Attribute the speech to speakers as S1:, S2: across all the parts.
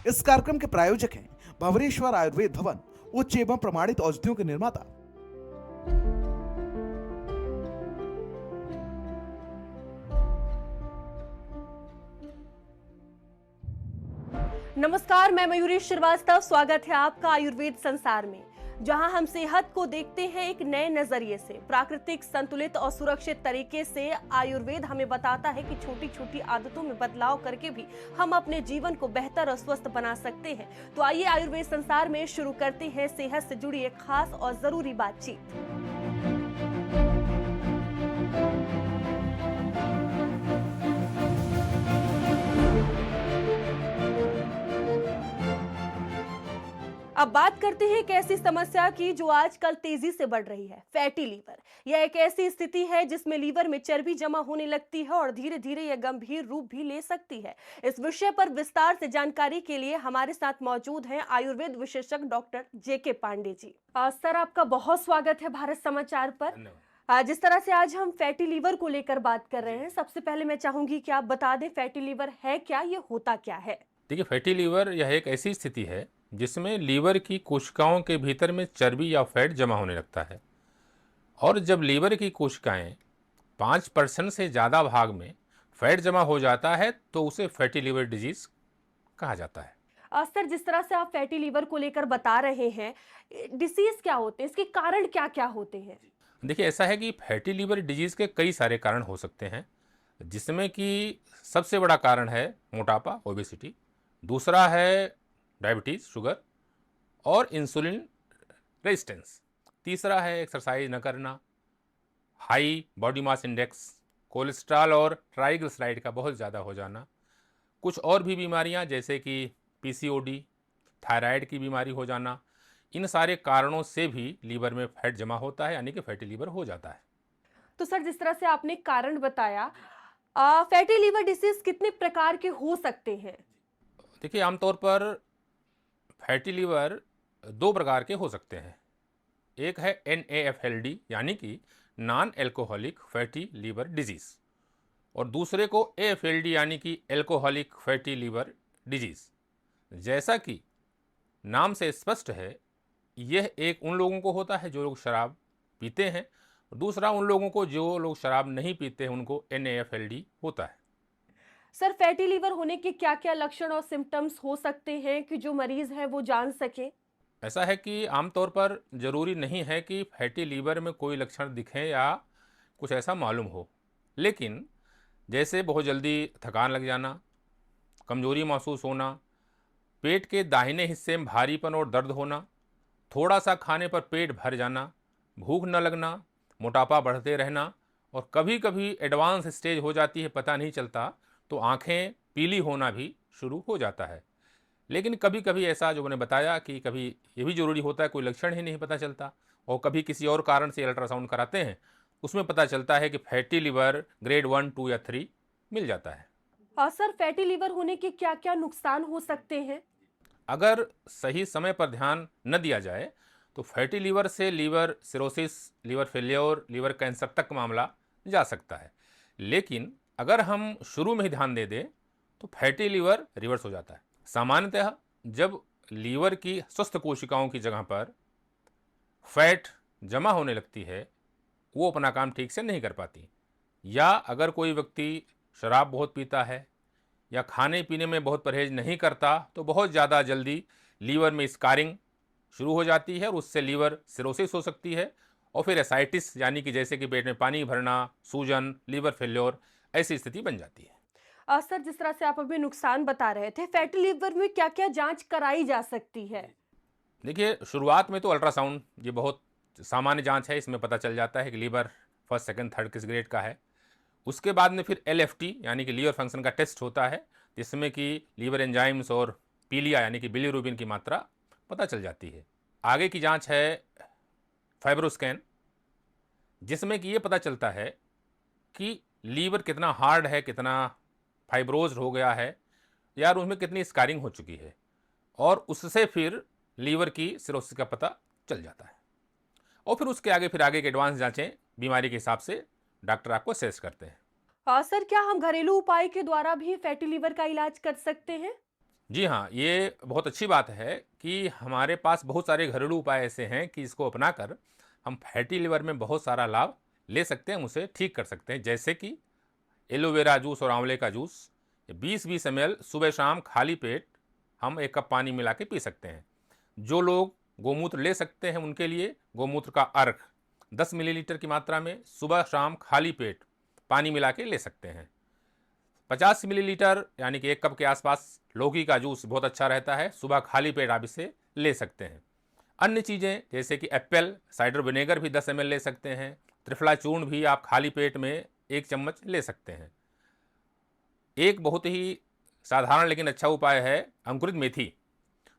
S1: इस कार्यक्रम के प्रायोजक हैं भंवरेश्वर आयुर्वेद भवन, उच्च एवं प्रमाणित औषधियों के निर्माता।
S2: नमस्कार, मैं मयूरी श्रीवास्तव। स्वागत है आपका आयुर्वेद संसार में, जहां हम सेहत को देखते हैं एक नए नजरिए से। प्राकृतिक, संतुलित और सुरक्षित तरीके से आयुर्वेद हमें बताता है कि छोटी छोटी आदतों में बदलाव करके भी हम अपने जीवन को बेहतर और स्वस्थ बना सकते हैं। तो आइए आयुर्वेद संसार में शुरू करते हैं सेहत से जुड़ी एक खास और जरूरी बातचीत। अब बात करते हैं एक ऐसी समस्या की जो आजकल तेजी से बढ़ रही है, फैटी लीवर। यह एक ऐसी स्थिति है जिसमें लीवर में चर्बी जमा होने लगती है और धीरे धीरे यह गंभीर रूप भी ले सकती है। इस विषय पर विस्तार से जानकारी के लिए हमारे साथ मौजूद हैं आयुर्वेद विशेषज्ञ डॉक्टर जेके पांडे जी। सर, आपका बहुत स्वागत है भारत समाचार पर। जिस तरह से आज हम फैटी लीवर को लेकर बात कर रहे हैं, सबसे पहले मैं चाहूंगी कि आप बता दें फैटी लीवर है क्या, ये होता क्या है।
S3: देखिए, फैटी लीवर यह एक ऐसी स्थिति है जिसमें लीवर की कोशिकाओं के भीतर में चर्बी या फैट जमा होने लगता है, और जब लीवर की कोशिकाएं 5% से ज़्यादा भाग में फैट जमा हो जाता है तो उसे फैटी लीवर डिजीज कहा जाता है।
S2: सर, जिस तरह से आप फैटी लीवर को लेकर बता रहे हैं, डिसीज क्या होते हैं, इसके कारण क्या क्या होते हैं।
S3: देखिए, ऐसा है कि फैटी लीवर डिजीज के कई सारे कारण हो सकते हैं, जिसमें कि सबसे बड़ा कारण है मोटापा, ओबेसिटी। दूसरा है डायबिटीज़, शुगर और इंसुलिन रेजिस्टेंस। तीसरा है एक्सरसाइज न करना, high body mass index, cholesterol और ट्राइग्लिसराइड का बहुत ज़्यादा हो जाना। कुछ और भी बीमारियां जैसे कि पीसीओडी, थायराइड की बीमारी हो जाना, इन सारे कारणों से भी लीवर में फैट जमा होता है, यानी कि फैटी लीवर हो जाता है।
S2: तो सर, जिस तरह से आपने कारण बताया, फैटी लीवर डिसीज कितने प्रकार के हो सकते हैं।
S3: देखिए, आमतौर पर फैटी लीवर दो प्रकार के हो सकते हैं। एक है NAFLD यानी कि non alcoholic fatty liver disease, और दूसरे को AFLD यानी कि एल्कोहलिक फैटी लीवर डिजीज़। जैसा कि नाम से स्पष्ट है, यह एक उन लोगों को होता है जो लोग शराब पीते हैं, और दूसरा उन लोगों को जो लोग शराब नहीं पीते हैं उनको NAFLD होता है।
S2: सर, फैटी लीवर होने के क्या क्या लक्षण और सिम्टम्स हो सकते हैं कि जो मरीज है वो जान सके।
S3: ऐसा है कि आमतौर पर ज़रूरी नहीं है कि फैटी लीवर में कोई लक्षण दिखें या कुछ ऐसा मालूम हो, लेकिन जैसे बहुत जल्दी थकान लग जाना, कमजोरी महसूस होना, पेट के दाहिने हिस्से में भारीपन और दर्द होना, थोड़ा सा खाने पर पेट भर जाना, भूख न लगना, मोटापा बढ़ते रहना, और कभी कभी एडवांस स्टेज हो जाती है, पता नहीं चलता, तो आँखें पीली होना भी शुरू हो जाता है। लेकिन कभी कभी ऐसा जो मैंने बताया कि कभी ये भी ज़रूरी होता है, कोई लक्षण ही नहीं पता चलता, और कभी किसी और कारण से अल्ट्रासाउंड कराते हैं, उसमें पता चलता है कि फैटी लीवर ग्रेड 1, 2 या 3 मिल जाता है।
S2: और सर, फैटी लीवर होने के क्या क्या नुकसान हो सकते हैं।
S3: अगर सही समय पर ध्यान न दिया जाए तो फैटी लीवर से liver cirrhosis, liver failure, liver cancer तक मामला जा सकता है। लेकिन अगर हम शुरू में ही ध्यान दे दें तो फैटी लीवर रिवर्स हो जाता है। सामान्यतः जब लीवर की स्वस्थ कोशिकाओं की जगह पर फैट जमा होने लगती है, वो अपना काम ठीक से नहीं कर पाती, या अगर कोई व्यक्ति शराब बहुत पीता है या खाने पीने में बहुत परहेज नहीं करता, तो बहुत ज़्यादा जल्दी लीवर में स्कारिंग शुरू हो जाती है और उससे लीवर सिरोसिस हो सकती है, और फिर एसाइटिस यानी कि जैसे कि पेट में पानी भरना, सूजन, लीवर फेल्योर, ऐसी स्थिति बन जाती है।
S2: सर, जिस तरह से आप अभी नुकसान बता रहे थे, फैटी लीवर में क्या क्या जांच कराई जा सकती है।
S3: देखिए, शुरुआत में तो अल्ट्रासाउंड ये बहुत सामान्य जांच है, इसमें पता चल जाता है कि लीवर फर्स्ट, सेकंड, थर्ड किस ग्रेड का है। उसके बाद में फिर LFT यानी कि लीवर फंक्शन का टेस्ट होता है, जिसमें कि लीवर एंजाइम्स और पीलिया यानी कि बिलीरुबिन की मात्रा पता चल जाती है। आगे की जांच है फाइब्रोस्कैन, जिसमें कि ये पता चलता है कि लीवर कितना हार्ड है, कितना फाइब्रोज हो गया है, या उसमें कितनी स्कारिंग हो चुकी है, और उससे फिर लीवर की सिरोसिस का पता चल जाता है। और फिर उसके आगे के एडवांस जांचें बीमारी के हिसाब से डॉक्टर आपको असेस करते हैं।
S2: सर, क्या हम घरेलू उपाय के द्वारा भी फैटी लीवर का इलाज कर सकते हैं।
S3: जी हाँ, ये बहुत अच्छी बात है कि हमारे पास बहुत सारे घरेलू उपाय ऐसे हैं कि इसको अपनाकर हम फैटी लिवर में बहुत सारा लाभ ले सकते हैं, उसे ठीक कर सकते हैं। जैसे कि एलोवेरा जूस और आंवले का जूस 20-20 ml सुबह शाम खाली पेट हम 1 कप पानी मिला के पी सकते हैं। जो लोग गोमूत्र ले सकते हैं उनके लिए गोमूत्र का अर्क 10 मिलीलीटर की मात्रा में सुबह शाम खाली पेट पानी मिला के ले सकते हैं। 50 मिलीलीटर यानी कि 1 कप के आसपास लौकी का जूस बहुत अच्छा रहता है, सुबह खाली पेट आप इसे ले सकते हैं। अन्य चीज़ें जैसे कि एप्पल साइडर विनेगर भी 10 ml ले सकते हैं। त्रिफला चूर्ण भी आप खाली पेट में 1 चम्मच ले सकते हैं। एक बहुत ही साधारण लेकिन अच्छा उपाय है अंकुरित मेथी।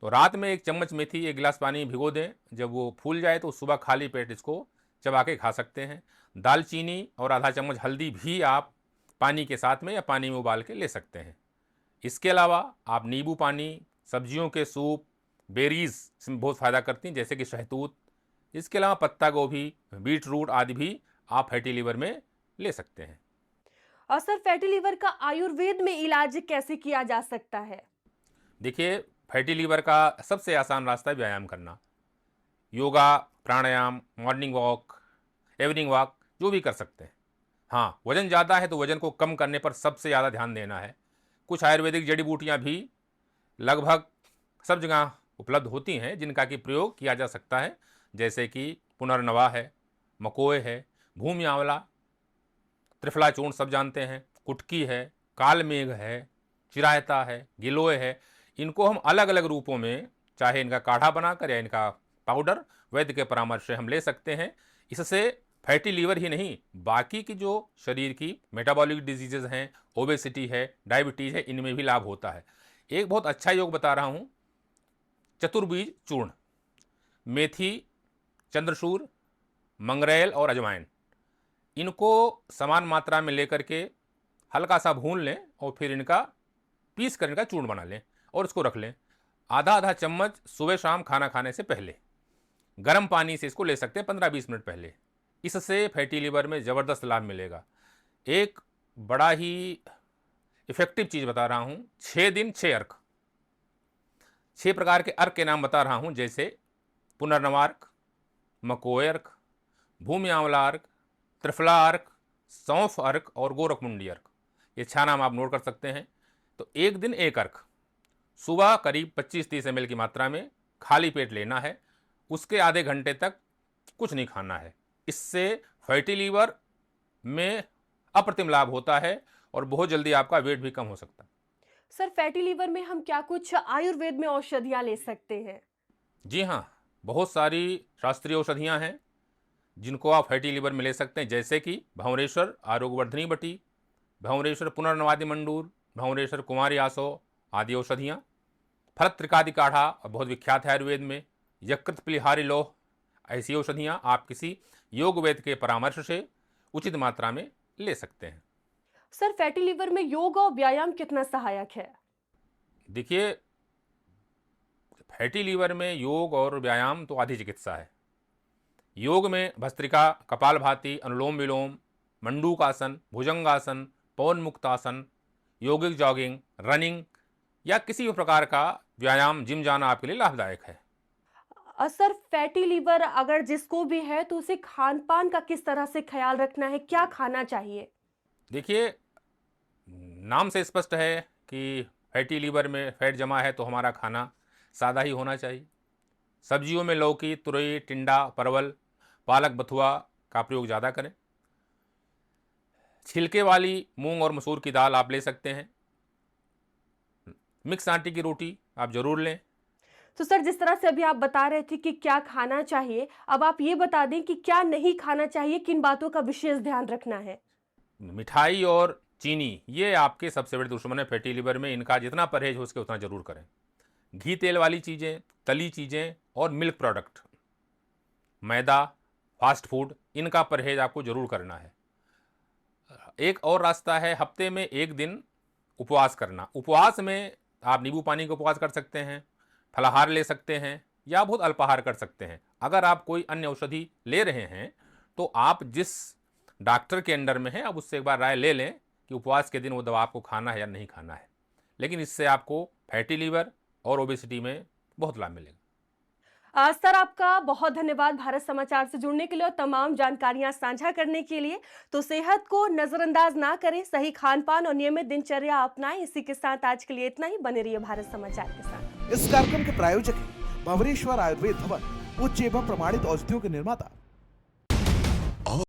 S3: तो रात में 1 चम्मच मेथी 1 गिलास पानी में भिगो दें, जब वो फूल जाए तो सुबह खाली पेट इसको चबा के खा सकते हैं। दालचीनी और आधा चम्मच हल्दी भी आप पानी के साथ में या पानी में उबाल के ले सकते हैं। इसके अलावा आप नींबू पानी, सब्जियों के सूप, बेरीज इसमें बहुत फ़ायदा करती हैं जैसे कि शहतूत। इसके अलावा पत्ता गोभी, बीट रूट आदि भी आप फैटी लिवर में ले सकते हैं।
S2: और सर फैटी लिवर का आयुर्वेद में इलाज कैसे किया जा सकता है?
S3: देखिए, फैटी लिवर का सबसे आसान रास्ता है व्यायाम करना। योगा, प्राणायाम, मॉर्निंग वॉक, इवनिंग वॉक जो भी कर सकते हैं। हाँ, वज़न ज़्यादा है तो वज़न को कम करने पर सबसे ज़्यादा ध्यान देना है। कुछ आयुर्वेदिक जड़ी बूटियाँ भी लगभग सब जगह उपलब्ध होती हैं जिनका कि प्रयोग किया जा सकता है, जैसे कि पुनर्नवा है, मकोए है, भूमि आंवला, त्रिफला चूर्ण सब जानते हैं, कुटकी है, कालमेघ है, चिरायता है, गिलोय है। इनको हम अलग अलग रूपों में चाहे इनका काढ़ा बनाकर या इनका पाउडर वैद्य के परामर्श से हम ले सकते हैं। इससे फैटी लीवर ही नहीं बाकी की जो शरीर की मेटाबॉलिक डिजीजेज हैं, ओबेसिटी है, डायबिटीज़ है, इनमें भी लाभ होता है। एक बहुत अच्छा योग बता रहा हूँ, चतुर्बीज चूर्ण, मेथी, चंद्रशूर, मंगरेल और अजवाइन, इनको समान मात्रा में लेकर के हल्का सा भून लें और फिर इनका पीस कर इनका चूर्ण बना लें और इसको रख लें। आधा आधा चम्मच सुबह शाम खाना खाने से पहले गर्म पानी से इसको ले सकते हैं 15-20 मिनट पहले। इससे फैटी लिवर में ज़बरदस्त लाभ मिलेगा। एक बड़ा ही इफ़ेक्टिव चीज़ बता रहा हूँ, 6 दिन 6 अर्क, 6 प्रकार के अर्क के नाम बता रहा हूँ, जैसे पुनर्नवा अर्क, मकोए अर्क, भूमि आंवला अर्क, त्रिफला अर्क, सौंफ अर्क और गोरखमुंडी अर्क। ये 6 नाम आप नोट कर सकते हैं। तो एक दिन 1 अर्क सुबह करीब 25-30 ml की मात्रा में खाली पेट लेना है। उसके आधे घंटे तक कुछ नहीं खाना है। इससे फैटी लीवर में अप्रतिम लाभ होता है और बहुत जल्दी आपका वेट भी कम हो सकता है।
S2: सर फैटी लिवर में हम क्या कुछ आयुर्वेद में औषधियां ले सकते हैं?
S3: जी हाँ, बहुत सारी शास्त्रीय औषधियाँ हैं जिनको आप फैटी लिवर में ले सकते हैं, जैसे कि भंवरेश्वर आरोग्यवर्धनी बटी, भंवरेश्वर पुनर्नवादि मंडूर, भंवरेश्वर कुमारी आसो आदि औषधियाँ। फलत्रिकादि काढ़ा बहुत विख्यात है आयुर्वेद में, यकृत पिलिहारी लोह, ऐसी औषधियाँ आप किसी योग वैद्य के परामर्श से उचित मात्रा में ले सकते हैं।
S2: सर फैटी लिवर में योग और व्यायाम कितना सहायक है?
S3: देखिए, फैटी लीवर में योग और व्यायाम तो आधी चिकित्सा है। योग में भस्त्रिका, कपालभाति, अनुलोम विलोम, मंडूकासन, भुजंगासन, पवन मुक्तासन, योगिक जॉगिंग, रनिंग या किसी भी प्रकार का व्यायाम, जिम जाना आपके लिए लाभदायक है।
S2: सर फैटी लिवर अगर जिसको भी है तो उसे खान पान का किस तरह से ख्याल रखना है, क्या खाना चाहिए?
S3: देखिए, नाम से स्पष्ट है कि फैटी लीवर में फैट जमा है तो हमारा खाना सादा ही होना चाहिए। सब्जियों में लौकी, तुरई, टिंडा, परवल, पालक, बथुआ का प्रयोग ज़्यादा करें। छिलके वाली मूंग और मसूर की दाल आप ले सकते हैं। मिक्स आटे की रोटी आप ज़रूर लें।
S2: तो सर जिस तरह से अभी आप बता रहे थे कि क्या खाना चाहिए, अब आप ये बता दें कि क्या नहीं खाना चाहिए, किन बातों का विशेष ध्यान रखना है?
S3: मिठाई और चीनी ये आपके सबसे बड़े दुश्मन है फैटी लिवर में। इनका जितना परहेज हो उसके उतना ज़रूर करें। घी तेल वाली चीज़ें, तली चीज़ें और मिल्क प्रोडक्ट, मैदा, फास्ट फूड, इनका परहेज आपको ज़रूर करना है। एक और रास्ता है हफ्ते में 1 दिन उपवास करना। उपवास में आप नींबू पानी का उपवास कर सकते हैं, फलाहार ले सकते हैं या बहुत अल्पाहार कर सकते हैं। अगर आप कोई अन्य औषधि ले रहे हैं तो आप जिस डॉक्टर के अंडर में हैं आप उससे एक बार राय ले लें कि उपवास के दिन वो दवा आपको खाना है या नहीं खाना है। लेकिन इससे आपको फैटी लीवर और ओबेसिटी में बहुत लाभ मिलेगा।
S2: सर, आपका बहुत धन्यवाद भारत समाचार से जुड़ने के लिए और तमाम जानकारियां साझा करने के लिए। तो सेहत को नजरअंदाज ना करें, सही खान पान और नियमित दिनचर्या अपनाएं। इसी के साथ आज के लिए इतना ही। बने रहिए भारत समाचार के साथ।
S1: इस कार्यक्रम के प्रायोजक हैं भवरेश्वर आयुर्वेद भवन, उच्च एवं प्रमाणित औषधियों के निर्माता।